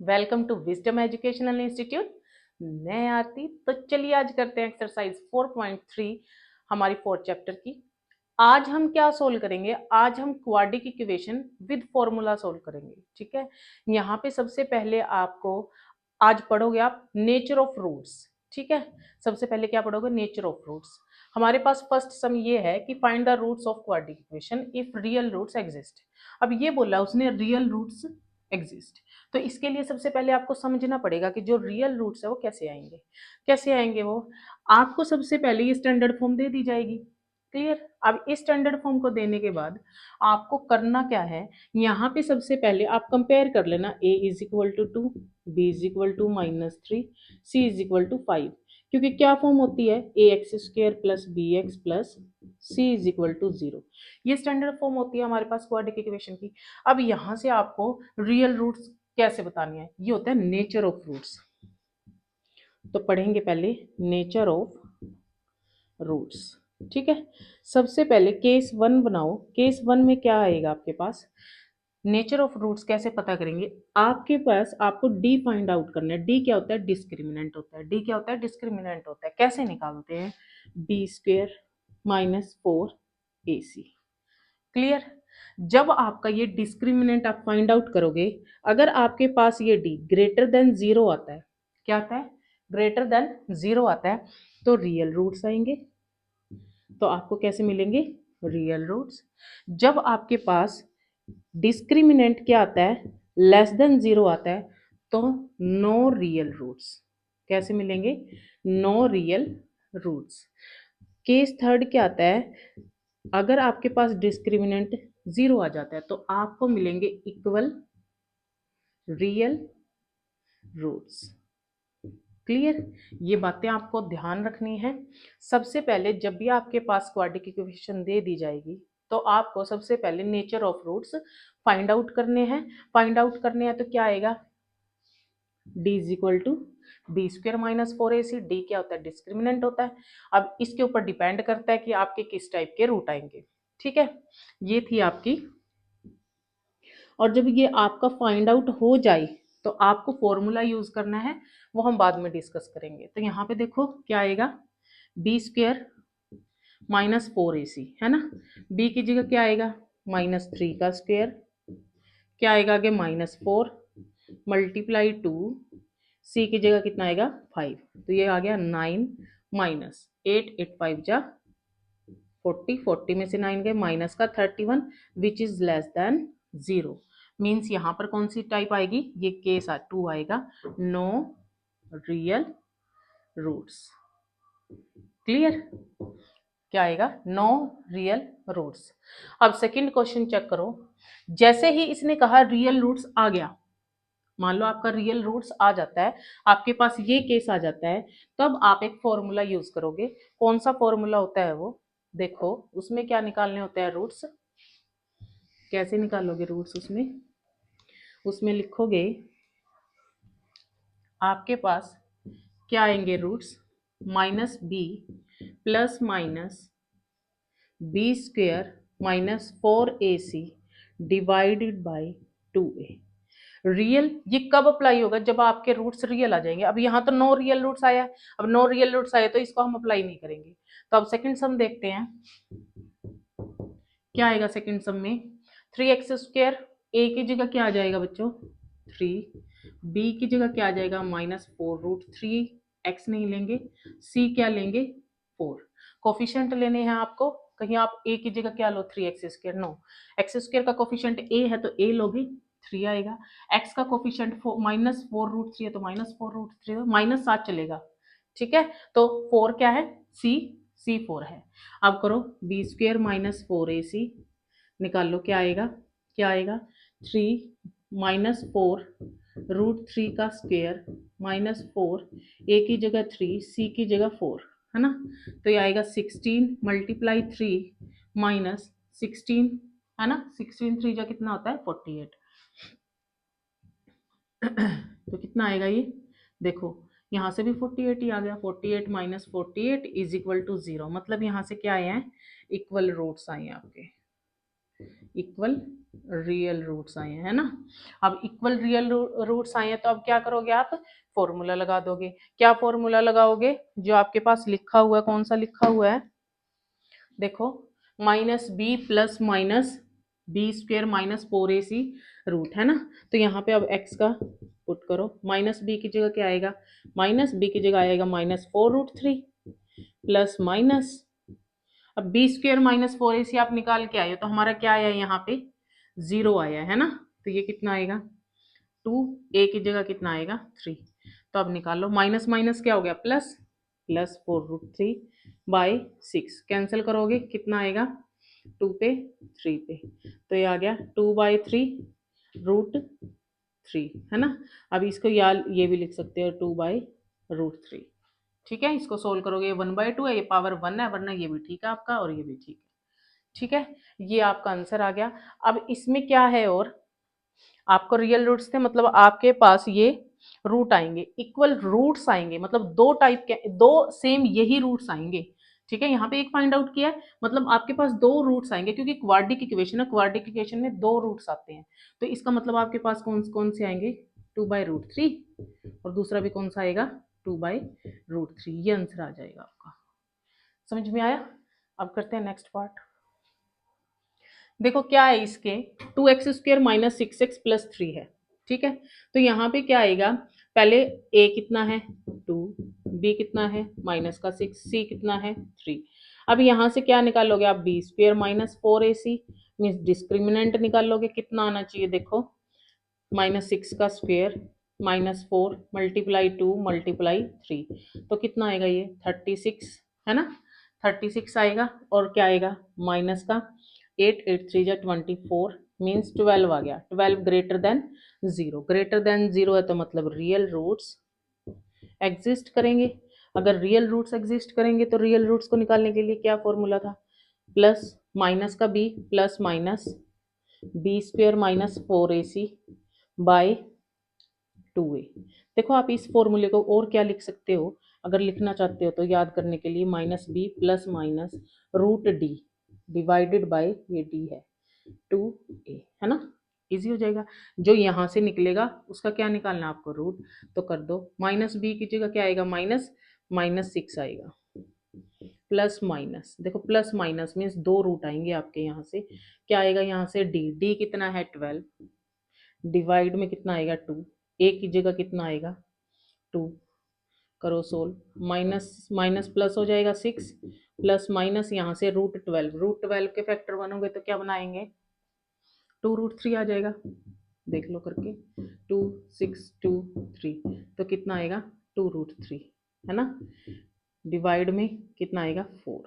Welcome to wisdom educational institute. मैं आरती। तो चलिए आज करते हैं एक्सरसाइज 4.3 हमारी फोर्थ चैप्टर की। आज हम क्या सोल्व करेंगे? आज हम quadric equation with formula solve करेंगे। ठीक है, यहाँ पे सबसे पहले आपको आज पढ़ोगे आप नेचर ऑफ रूट्स। ठीक है, सबसे पहले क्या पढ़ोगे? Nature of roots. हमारे पास फर्स्ट सम ये है कि find the roots of quadratic equation if real roots exist. अब ये बोला उसने रियल रूट्स एग्जिस्ट, तो इसके लिए सबसे पहले आपको समझना पड़ेगा कि जो रियल रूट्स है वो कैसे आएंगे। कैसे आएंगे वो? आपको सबसे पहले ये स्टैंडर्ड फॉर्म दे दी जाएगी। क्लियर? अब इस स्टैंडर्ड फॉर्म को देने के बाद आपको करना क्या है, यहाँ पे सबसे पहले आप कंपेयर कर लेना a is equal to 2, b is equal to -3, c is equal to 5। क्योंकि क्या फॉर्म होती है? A x square plus b x plus c is equal to 0। ये स्टैंडर्ड फॉर्म होती है हमारे पास क्वाड्रिक इक्वेशन की। अब यहाँ से आपको रियल रूट्स कैसे बतानी है, ये होता है नेचर ऑफ रूट्स। तो पढ़ेंगे पहले नेचर ऑफ रूट्स। ठीक है, सबसे पहले केस 1 बनाओ। केस 1 में क्या आएगा आपके पास? नेचर ऑफ रूट्स कैसे पता करेंगे? आपके पास आपको डी फाइंड आउट करना है। डी क्या होता है? डिस्क्रिमिनेंट होता है। डी क्या होता है? डिस्क्रिमिनेंट होता है। कैसे निकालते हैं? B square minus 4ac। Clear? जब आपका ये डिस्क्रिमिनेंट आप फाइंड आउट करोगे, अगर आपके पास ये डी ग्रेटर देन 0 आता है, क्या आता है? ग्रेटर देन 0 आता है, तो रियल रूट्स आएंगे। तो आपको कैसे मिलेंगे? Real roots. जब आपके पास डिस्क्रिमिनेंट क्या आता है? लेस देन 0 आता है, तो नो रियल रूट्स। कैसे मिलेंगे? No real roots. Case third क्या आता है? अगर आपके पास डिस्क्रिमिनेंट 0 आ जाता है, तो आपको मिलेंगे इक्वल रियल रूट्स। क्लियर? ये बातें आपको ध्यान रखनी है। सबसे पहले जब भी आपके पास क्वाड्रिक इक्वेशन दे दी जाएगी, तो आपको सबसे पहले nature of roots find out करने हैं। फाइंड आउट करने हैं तो क्या आएगा? D is equal to B square minus 4ac। D क्या होता है? डिस्क्रिमिनेंट होता है। अब इसके ऊपर डिपेंड करता है कि आपके किस टाइप के रूट आएंगे। ठीक है, ये थी आपकी। और जब ये आपका फाइंड आउट हो जाए, तो आपको फॉर्मूला यूज करना है, वो हम बाद में डिस्कस करेंगे। तो यहाँ पे देखो क्या आएगा? बी स्क्वेयर माइनस 4ac है ना। बी की जगह क्या आएगा? -3 का स्क्वेयर। क्या आएगा आगे? -4 मल्टीप्लाई 2। सी की जगह कितना आएगा? 5। तो ये आ गया 9 माइनस 8, 8 5 जा 40, 40 में से 9 गए, माइनस का 31 which is less than 0। Means यहाँ पर कौन सी टाइप आएगी? ये केस 2 आएगा, नो रियल रूट्स। क्लियर? क्या आएगा? No real roots. अब सेकंड क्वेश्चन चेक करो। जैसे ही इसने कहा रियल रूट्स आ गया, मान लो आपका रियल रूट्स आ जाता है, आपके पास ये केस आ जाता है, तब आप एक फॉर्मूला यूज करोगे। कौन सा फॉर्मूला होता है वो? देखो उसमें क्या निकालने होते हैं? रूट्स। कैसे निकालोगे रूट्स उसमें? उसमें लिखोगे, आपके पास क्या आएंगे roots? -b plus minus B square minus 4ac divided by 2a। Real ये कब अप्लाई होगा? जब आपके रूट्स रियल आ जाएंगे। अब यहाँ तो नो रियल रूट्स आया है। अब नो रियल रूट्स आए तो इसको हम अप्लाई नहीं करेंगे। तो अब सेकंड सम देखते हैं, क्या आएगा सेकंड सम में? 3x²। ए की जगह क्या आ जाएगा बच्चों? 3। बी की जगह क्या आ जाएगा? -4√3। एक्स नहीं लेंगे, सी क्या लेंगे? 4। कोफिशिएंट लेने हैं आपको। कहीं आप ए की जगह क्या लो? 3x²। नो, x² का कोफिशिएंट ए है तो ए लोगे, 3 आएगा। एक्स का कोफिशिएंट -4√3 है तो -4√3, माइनस 7 चलेगा। ठीक है, तो 4 क्या है? सी 4 है। अब करो b² माइनस 4ac, निकाल लो क्या आएगा? क्या आएगा? 3 -4√3 का स्क्वेयर -4, ए की जगह 3, सी की जगह 4 है ना। तो ये आएगा 16 मल्टीप्लाई 3 माइनस 16 है ना। 16 3 जा कितना होता है? 48। तो कितना आएगा ये? देखो यहाँ से भी 48 ही आ गया। 48 माइनस 48 इज इक्वल टू 0। मतलब यहाँ से क्या आए हैं? इक्वल रूट्स आए हैं आपके। इक्वल रियल रूट्स आए हैं, है ना। अब इक्वल रियल रूट्स आए हैं तो अब क्या करोगे आप, फॉर्मूला लगा दोगे। क्या फॉर्मूला लगाओगे, जो आपके पास लिखा हुआ है, कौन सा लिखा हुआ है, देखो, minus B plus minus B square minus 4ac root, है ना। तो यहाँ पे अब x का पुट करो, माइनस बी की जगह क्या आएगा, माइनस बी की जगह आएगा -4√3 प्लस माइनस, अब बी स्क्वेयर माइनस 4ac आप निकाल के आए हो तो हमारा क्या आया यहाँ पे, 0 आया है ना। तो ये कितना आएगा 2, a की जगह कितना आएगा 3। तो अब निकालो, माइनस माइनस क्या हो गया प्लस, प्लस 4√3 बाई 6, कैंसिल करोगे कितना आएगा 2 पे 3 पे, तो ये आ गया 2/3√3, है ना। अब इसको यार ये भी लिख सकते हो 2/√3, ठीक है। इसको सोल्व करोगे, ये 1/2 है, ये पावर 1 है, वरना ये भी ठीक है आपका और ये भी ठीक है, ठीक है। ये आपका आंसर आ गया। अब इसमें क्या है, और आपको रियल रूट्स थे, मतलब आपके पास ये रूट आएंगे, इक्वल रूट्स आएंगे, मतलब दो टाइप के, दो सेम यही रूट्स आएंगे, ठीक है। यहाँ पे एक फाइंड आउट किया है, मतलब आपके पास दो रूट्स आएंगे, क्योंकि क्वाड्रिक इक्वेशन है, क्वाड्रिक इक्वेशन में दो रूट्स आते हैं, तो इसका मतलब आपके पास कौन कौन से आएंगे, 2/√3 और दूसरा भी कौन सा आएगा 2/√3, ये आंसर आ जाएगा आपका। समझ में आया। अब करते हैं नेक्स्ट पार्ट। देखो क्या है इसके, 2x² माइनस 6x प्लस 3 है, ठीक है। तो यहाँ पे क्या आएगा, पहले a कितना है 2, b कितना है माइनस का 6, c कितना है 3। अब यहाँ से क्या निकालोगे आप, b² minus 4ac, means discriminant निकालोगे, कितना आना चाहिए देखो, -6 का स्क्वेयर माइनस 4 मल्टीप्लाई 2 मल्टीप्लाई 3, तो कितना आएगा ये 36, है ना, 36 आएगा। और क्या आएगा माइनस का 8, 8 3 जा 24 मीन्स 12 आ गया, 12 ग्रेटर देन 0, ग्रेटर देन 0 है तो मतलब रियल रूट्स एग्जिस्ट करेंगे। अगर रियल रूट्स एग्जिस्ट करेंगे तो रियल रूट्स को निकालने के लिए क्या फॉर्मूला था, प्लस माइनस का b plus minus b² minus 4ac by 2a। देखो आप इस फॉर्मूले को और क्या लिख सकते हो, अगर लिखना चाहते हो तो याद करने के लिए, -b plus minus √d divided by ये d है 2a, है ना, इजी हो जाएगा। जो यहाँ से निकलेगा उसका क्या निकालना है आपको, रूट, तो कर दो, -b की जगह क्या आएगा -6 आएगा, प्लस माइनस, देखो प्लस माइनस मीन्स दो रूट आएंगे आपके यहाँ से, क्या आएगा यहाँ से d कितना है 12, डिवाइड में कितना आएगा 2, a की जगह कितना आएगा 2, करो सोल्व, माइनस माइनस प्लस हो जाएगा 6 प्लस माइनस यहाँ से √12, √12 के फैक्टर बनोगे तो क्या बनाएंगे 2√3 आ जाएगा, देख लो करके 2 6 2 3, तो कितना आएगा 2√3, है ना, डिवाइड में कितना आएगा 4,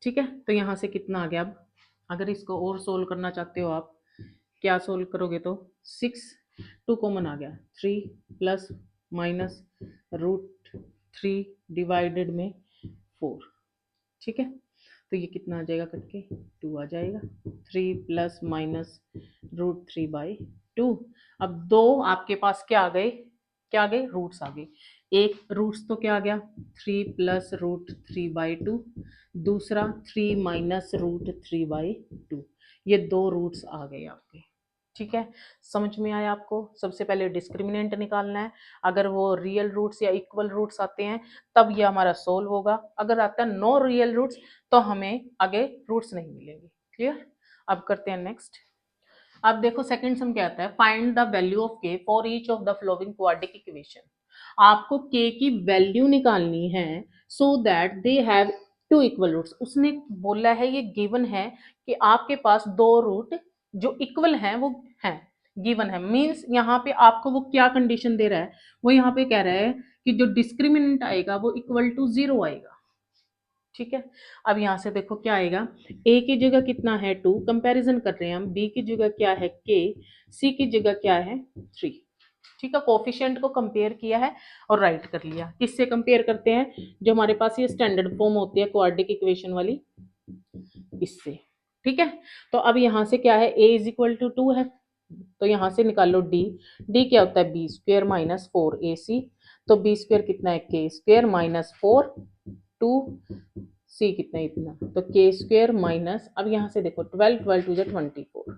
ठीक है। तो यहाँ से कितना आ गया, अब अगर इसको और सोल्व करना चाहते हो आप, क्या सोल्व करोगे तो 6, 2 कॉमन आ गया 3 प्लस माइनस √3 डिवाइडेड में 4, ठीक है। तो ये कितना आ जाएगा कट के 2 आ जाएगा, 3 प्लस माइनस √3/2। अब दो आपके पास क्या आ गए, क्या आ गए रूट्स आ गए, एक रूट्स तो क्या आ गया 3 प्लस √3/2, दूसरा 3 माइनस √3/2, ये दो रूट्स आ गए आपके, ठीक है। समझ में आया आपको। सबसे पहले डिस्क्रिमिनेंट निकालना है, अगर वो रियल रूट्स या इक्वल रूट्स आते हैं तब ये हमारा सोल्व होगा, अगर आता है नो रियल रूट्स तो हमें आगे रूट्स नहीं मिलेंगे, क्लियर। अब करते हैं नेक्स्ट। अब देखो सेकंड सम क्या आता है, find the value of k for each of the following quadratic equation. आपको k की वैल्यू निकालनी है so that they have two equal roots. उसने बोला है, ये गिवन है कि आपके पास दो रूट जो इक्वल हैं वो हैं, गिवन है, मींस यहाँ पे आपको वो क्या कंडीशन दे रहा है, वो यहाँ पे कह रहा है कि जो डिस्क्रिमिनेंट आएगा वो इक्वल टू 0 आएगा, ठीक है। अब यहाँ से देखो क्या आएगा, a की जगह कितना है 2, कंपैरिजन कर रहे हैं हम, b की जगह क्या है k, c की जगह क्या है 3, ठीक है। कोफिशिएंट को कंपेयर किया है और राइट कर लिया। किससे कंपेयर करते हैं, जो हमारे पास ये स्टैंडर्ड फॉर्म होती है क्वाड्रिक इक्वेशन वाली, इससे, ठीक है। तो अब यहाँ से क्या है, a इज इक्वल टू 2 है, तो यहाँ से निकालो d क्या होता है b² माइनस 4ac, तो b² कितना है k² माइनस 4 2 सी कितना इतना, तो के स्क्वेयर माइनस, अब यहाँ से देखो 12 12 टू 24,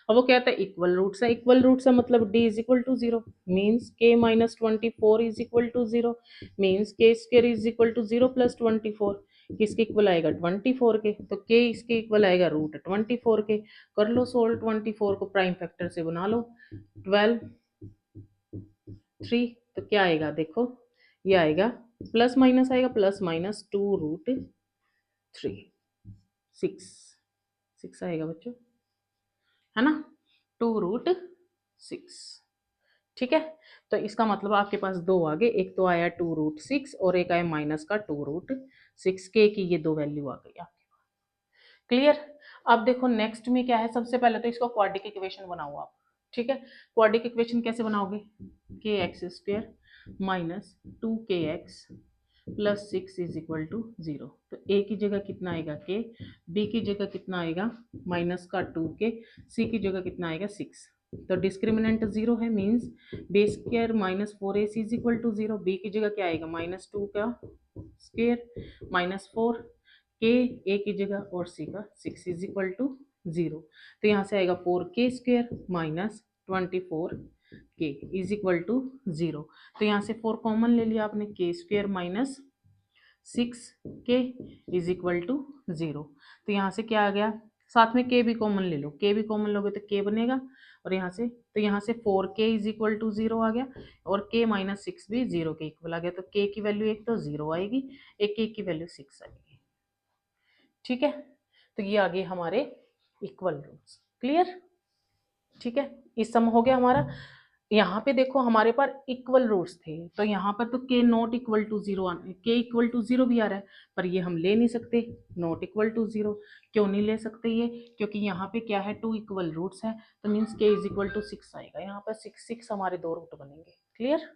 अब वो कहता है इक्वल रूट्स है, इक्वल रूट्स है मतलब d is equal to 0, means k minus 24 is equal to 0, means k square is equal to 0 plus 24, किसके इक्वल आएगा 24 के, तो k इसके इक्वल आएगा रूट 24 के। कर लो सोल्व, 24 को प्राइम फैक्टर से बना लो, 12 3, तो क्या आएगा देखो, ये आएगा प्लस माइनस आएगा, प्लस माइनस 2 रूट 3 6 आएगा बच्चों, है ना, 2 रूट 6। ठीक है, तो इसका मतलब आपके पास दो आ गए, एक तो आया 2 रूट 6 और एक आया माइनस का 2 रूट 6, के की ये दो वैल्यू आ गई आपके पास। क्लियर। अब देखो नेक्स्ट में क्या है, सबसे पहले तो इसको क्वाड्रिक इक्वेशन बनाओ आप। ठीक है, क्वाड्रिक इक्वेशन कैसे बनाओगे, K x square minus 2kx plus 6 is equal to 0, तो a की जगह कितना आएगा k, b की जगह कितना आएगा माइनस का 2k, c की जगह कितना आएगा 6, तो डिस्क्रिमिनेंट 0 है, means B square minus 4ac is equal to 0, B की जगह क्या आएगा माइनस 2 का स्क्र माइनस 4, के ए की जगह और सी का 6 इज इक्वल टू 0, तो यहाँ से आएगा 4k स्क्र माइनस 24 के इज इक्वल टू 0, तो यहाँ से 4 कॉमन ले लिया आपने, K square minus 6k is equal to 0, तो यहाँ से क्या आ गया, साथ में k भी कॉमन ले लो, k भी कॉमन लोगे तो k बनेगा, और यहाँ से तो यहाँ से 4k इज इक्वल टू 0 आ गया, और k माइनस 6 भी 0 के इक्वल आ गया, तो k की वैल्यू एक तो 0 आएगी, एक k की वैल्यू 6 आएगी। ठीक है, तो ये आ गए हमारे इक्वल रूट्स। क्लियर। ठीक है, इस सम हो गया हमारा। यहाँ पे देखो हमारे पास इक्वल रूट्स थे, तो यहाँ पर तो के नॉट इक्वल टू 0 आना, के इक्वल टू 0 भी आ रहा है, पर ये हम ले नहीं सकते, नॉट इक्वल टू 0। क्यों नहीं ले सकते ये, क्योंकि यहाँ पे क्या है, 2 इक्वल रूट्स है, तो मीन्स के इज इक्वल टू 6 आएगा, यहाँ पर 6 6 हमारे दो रूट बनेंगे। क्लियर।